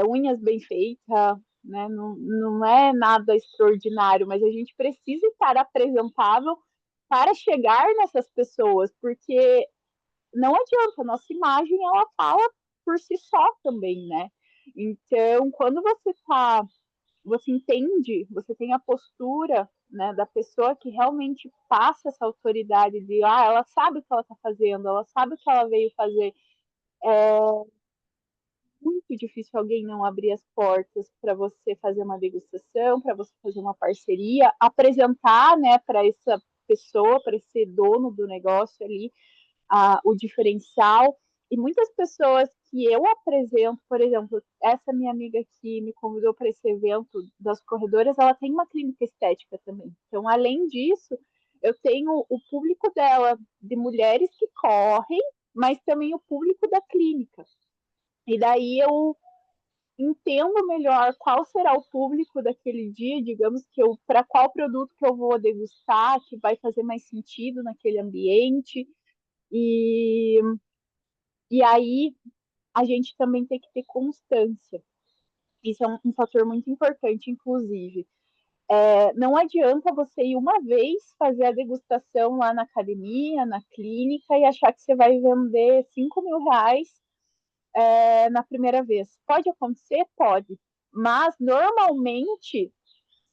unhas bem feitas, né, não é nada extraordinário, mas a gente precisa estar apresentável para chegar nessas pessoas, porque não adianta, a nossa imagem ela fala por si só também, né? Então, quando você entende, você tem a postura, né, da pessoa que realmente passa essa autoridade de, ela sabe o que ela está fazendo, ela sabe o que ela veio fazer. Muito difícil alguém não abrir as portas para você fazer uma degustação, para você fazer uma parceria, apresentar, né, para essa pessoa, para esse dono do negócio ali, o diferencial. E muitas pessoas que eu apresento, por exemplo, essa minha amiga que me convidou para esse evento das corredoras, ela tem uma clínica estética também. Então, além disso, eu tenho o público dela de mulheres que correm, mas também o público da clínica. E daí eu entendo melhor qual será o público daquele dia, digamos que para qual produto que eu vou degustar, que vai fazer mais sentido naquele ambiente. E, e aí a gente também tem que ter constância. Isso é um fator muito importante, inclusive. Não adianta você ir uma vez fazer a degustação lá na academia, na clínica, e achar que você vai vender 5.000 reais na primeira vez. Pode acontecer? Pode. Mas, normalmente,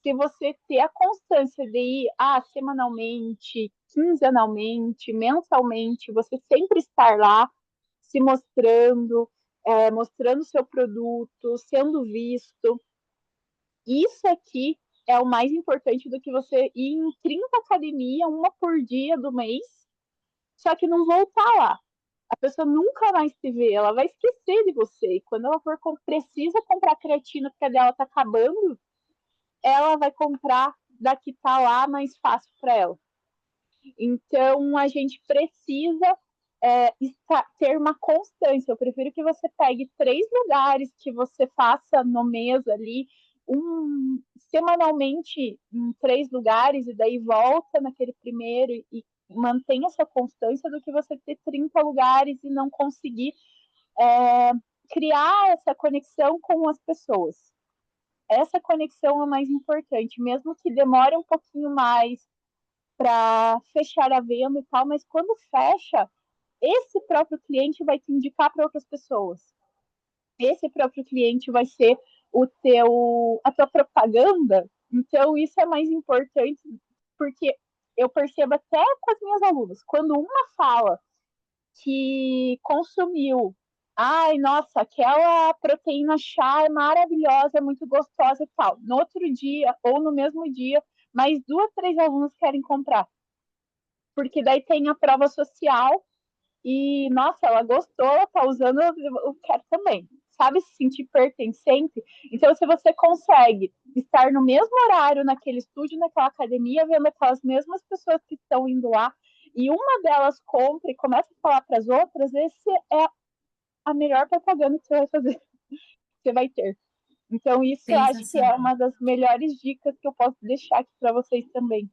se você ter a constância de ir semanalmente, quinzenalmente, mensalmente, você sempre estar lá se mostrando, mostrando seu produto, sendo visto. Isso aqui é o mais importante do que você ir em 30 academias, uma por dia do mês, só que não voltar lá. A pessoa nunca mais te vê, ela vai esquecer de você. E quando ela for precisa comprar creatina porque a dela tá acabando, ela vai comprar da que tá lá mais fácil para ela. Então a gente precisa ter uma constância. Eu prefiro que você pegue 3 lugares que você faça no mês ali, semanalmente em 3 lugares, e daí volta naquele primeiro e mantenha essa constância, do que você ter 30 lugares e não conseguir criar essa conexão com as pessoas. essa conexão é mais importante, mesmo que demore um pouquinho mais para fechar a venda e tal, mas quando fecha, esse próprio cliente vai te indicar para outras pessoas. Esse próprio cliente vai ser a tua propaganda. Então, isso é mais importante, porque eu percebo até com as minhas alunas, quando uma fala que consumiu, ai, nossa, aquela proteína chá é maravilhosa, é muito gostosa e tal. No outro dia, ou no mesmo dia, mais 2, 3 alunos querem comprar. Porque daí tem a prova social e, nossa, ela gostou, ela tá usando, eu quero também. Sabe, se sentir pertencente. Então, se você consegue estar no mesmo horário naquele estúdio, naquela academia, vendo aquelas mesmas pessoas que estão indo lá, e uma delas compra e começa a falar para as outras, esse é a melhor propaganda que você vai fazer, que você vai ter. Então, isso eu acho que é Sensacional. uma das melhores dicas que eu posso deixar aqui para vocês também.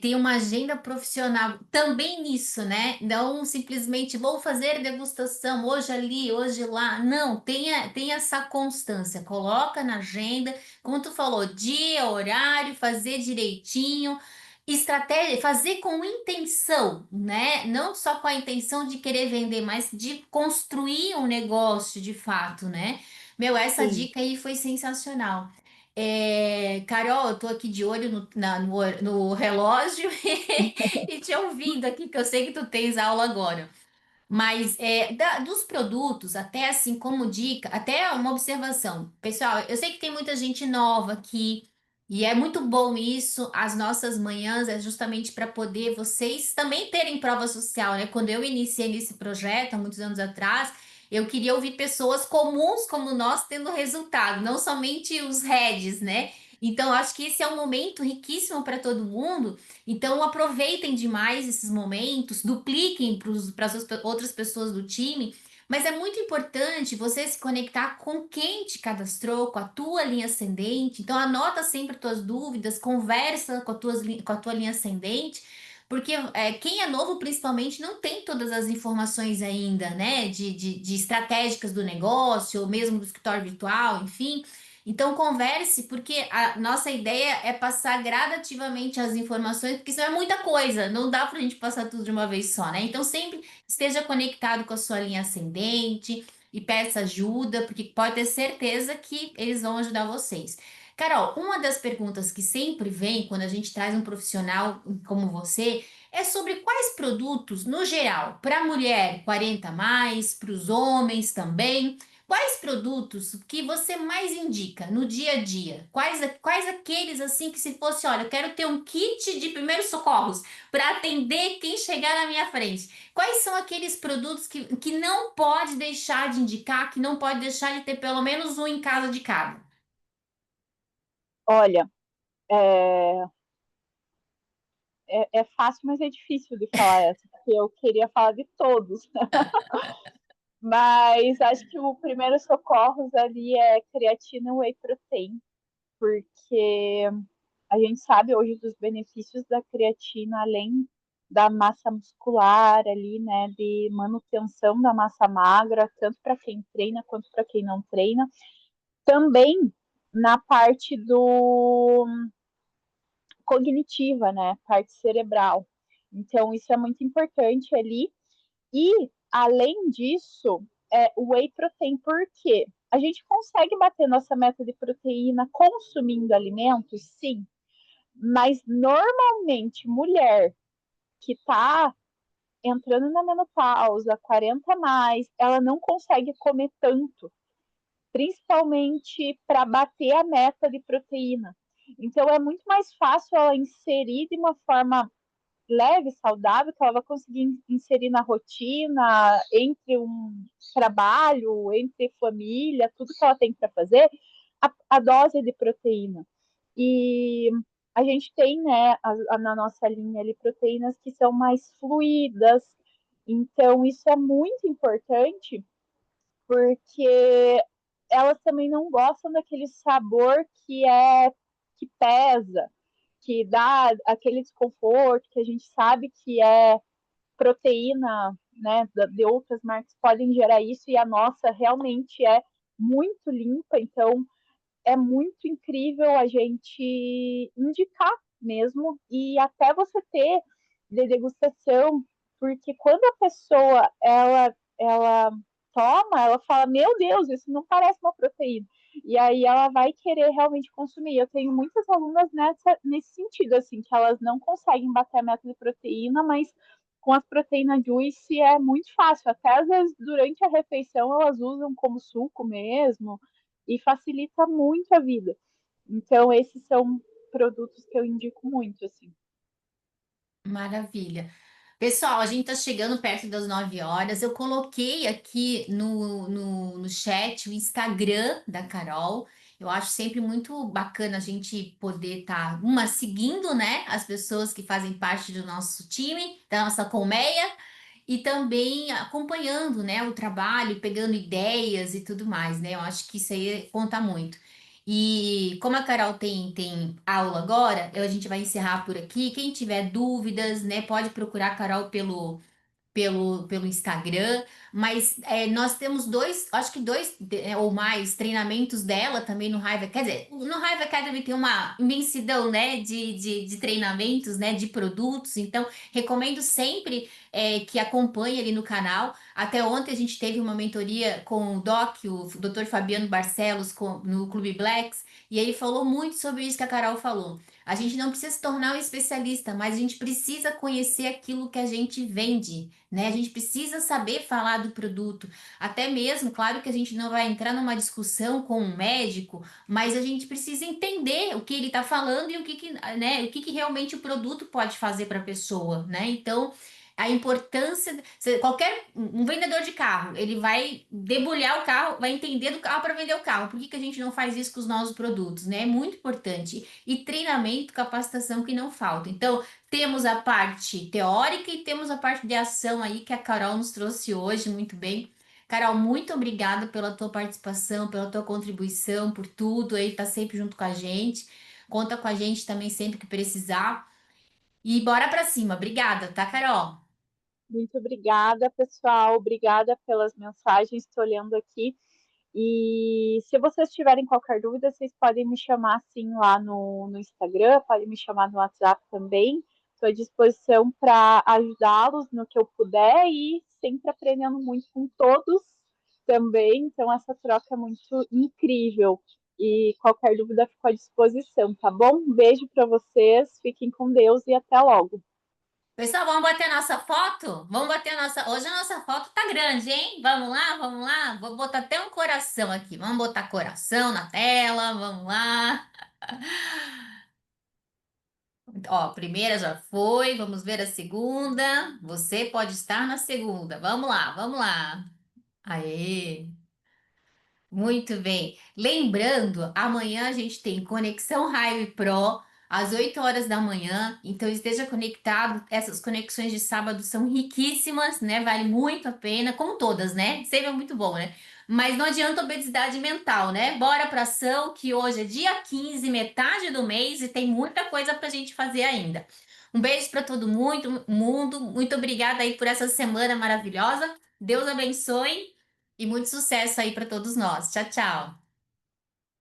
Ter uma agenda profissional também nisso, né? Não simplesmente vou fazer degustação hoje ali, hoje lá. Não, tenha essa constância. Coloca na agenda, como tu falou, dia, horário, fazer direitinho. Estratégia, fazer com intenção, né? Não só com a intenção de querer vender, mas de construir um negócio de fato, né? Meu, essa Sim. dica aí foi sensacional. Carol, eu tô aqui de olho no relógio e te ouvindo aqui, que eu sei que tu tens aula agora. Mas dos produtos, até assim como dica, até uma observação. Pessoal, eu sei que tem muita gente nova aqui e é muito bom isso. As nossas manhãs é justamente para poder vocês também terem prova social, né? Quando eu iniciei nesse projeto, há muitos anos atrás, eu queria ouvir pessoas comuns como nós tendo resultado, não somente os heads, né? Então, acho que esse é um momento riquíssimo para todo mundo. Então, aproveitem demais esses momentos, dupliquem para as outras pessoas do time, mas é muito importante você se conectar com quem te cadastrou, com a tua linha ascendente. Então, anota sempre tuas dúvidas, conversa com a tua linha ascendente, porque quem é novo, principalmente, não tem todas as informações ainda, né, de estratégicas do negócio, ou mesmo do escritório virtual, enfim. Então, converse, porque a nossa ideia é passar gradativamente as informações, porque isso é muita coisa, não dá para a gente passar tudo de uma vez só, né? Então, sempre esteja conectado com a sua linha ascendente e peça ajuda, porque pode ter certeza que eles vão ajudar vocês. Carol, uma das perguntas que sempre vem quando a gente traz um profissional como você é sobre quais produtos, no geral, para a mulher 40 a mais, para os homens também. Quais produtos que você mais indica no dia a dia? Quais aqueles assim que se fosse, olha, eu quero ter um kit de primeiros socorros para atender quem chegar na minha frente. Quais são aqueles produtos que não pode deixar de indicar, que não pode deixar de ter pelo menos um em casa de cada? Olha, é, é fácil, mas é difícil de falar essa, porque eu queria falar de todos. Mas acho que o primeiro socorros ali é creatina e whey protein, porque a gente sabe hoje dos benefícios da creatina, além da massa muscular ali, né, de manutenção da massa magra, tanto para quem treina quanto para quem não treina. Também na parte do cognitiva, né, parte cerebral. Então, isso é muito importante ali. E, além disso, o whey protein, por quê? A gente consegue bater nossa meta de proteína consumindo alimentos? Sim. Mas, normalmente, mulher que está entrando na menopausa, 40 a mais, ela não consegue comer tanto, principalmente para bater a meta de proteína. Então, é muito mais fácil ela inserir de uma forma leve, saudável, que ela vai conseguir inserir na rotina, entre um trabalho, entre família, tudo que ela tem para fazer, a dose de proteína. E a gente tem, né, na nossa linha ali, proteínas que são mais fluídas, então isso é muito importante, porque elas também não gostam daquele sabor que pesa, que dá aquele desconforto, que a gente sabe que é proteína, né, de outras marcas podem gerar isso, e a nossa realmente é muito limpa, então é muito incrível a gente indicar mesmo e até você ter de degustação, porque quando a pessoa ela toma, ela fala, meu Deus, isso não parece uma proteína. E aí ela vai querer realmente consumir. Eu tenho muitas alunas nesse sentido, assim, que elas não conseguem bater a meta de proteína, mas com as proteínas juice é muito fácil. Até às vezes durante a refeição elas usam como suco mesmo e facilita muito a vida. Então, esses são produtos que eu indico muito, assim. Maravilha. Pessoal, a gente está chegando perto das 9 horas. Eu coloquei aqui no chat o Instagram da Carol. Eu acho sempre muito bacana a gente poder estar, uma, seguindo, né, as pessoas que fazem parte do nosso time, da nossa colmeia, e também acompanhando, né, o trabalho, pegando ideias e tudo mais, né? Eu acho que isso aí conta muito. E como a Carol tem aula agora, a gente vai encerrar por aqui. Quem tiver dúvidas, né, pode procurar a Carol pelo Instagram, mas nós temos dois, acho que dois ou mais treinamentos dela também no Hive, quer dizer, no Hive Academy tem uma imensidão, né, de treinamentos, né, de produtos, então recomendo sempre que acompanhe ali no canal. Até ontem a gente teve uma mentoria com o Doc, o Dr. Fabiano Barcelos, no Clube Blacks, e ele falou muito sobre isso que a Carol falou. A gente não precisa se tornar um especialista, mas a gente precisa conhecer aquilo que a gente vende, né? A gente precisa saber falar do produto. Até mesmo, claro que a gente não vai entrar numa discussão com um médico, mas a gente precisa entender o que ele está falando e né, o que realmente o produto pode fazer para a pessoa, né? Então, a importância, qualquer um vendedor de carro, ele vai debulhar o carro, vai entender do carro para vender o carro. Por que que a gente não faz isso com os nossos produtos, né? É muito importante. E treinamento, capacitação que não falta. Então, temos a parte teórica e temos a parte de ação aí que a Carol nos trouxe hoje, muito bem. Carol, muito obrigada pela tua participação, pela tua contribuição, por tudo aí, tá sempre junto com a gente. Conta com a gente também sempre que precisar. E bora pra cima. Obrigada, tá, Carol? Muito obrigada, pessoal. Obrigada pelas mensagens. Estou olhando aqui. E se vocês tiverem qualquer dúvida, vocês podem me chamar assim lá no Instagram, podem me chamar no WhatsApp também. Estou à disposição para ajudá-los no que eu puder e sempre aprendendo muito com todos também. Então, essa troca é muito incrível. E qualquer dúvida, fico à disposição, tá bom? Um beijo para vocês, fiquem com Deus e até logo. Pessoal, vamos bater a nossa foto? Vamos bater a nossa. Hoje a nossa foto tá grande, hein? Vamos lá, vamos lá. Vou botar até um coração aqui. Vamos botar coração na tela, vamos lá. Ó, a primeira já foi, vamos ver a segunda. Você pode estar na segunda. Vamos lá, vamos lá. Aê! Muito bem. Lembrando, amanhã a gente tem Conexão Hive Pro às 8 horas da manhã. Então esteja conectado. Essas conexões de sábado são riquíssimas, né? Vale muito a pena, como todas, né? Sempre é muito bom, né? Mas não adianta obesidade mental, né? Bora pra ação, que hoje é dia 15, metade do mês, e tem muita coisa pra gente fazer ainda. Um beijo para todo mundo. Muito obrigada aí por essa semana maravilhosa. Deus abençoe. E muito sucesso aí para todos nós. Tchau, tchau.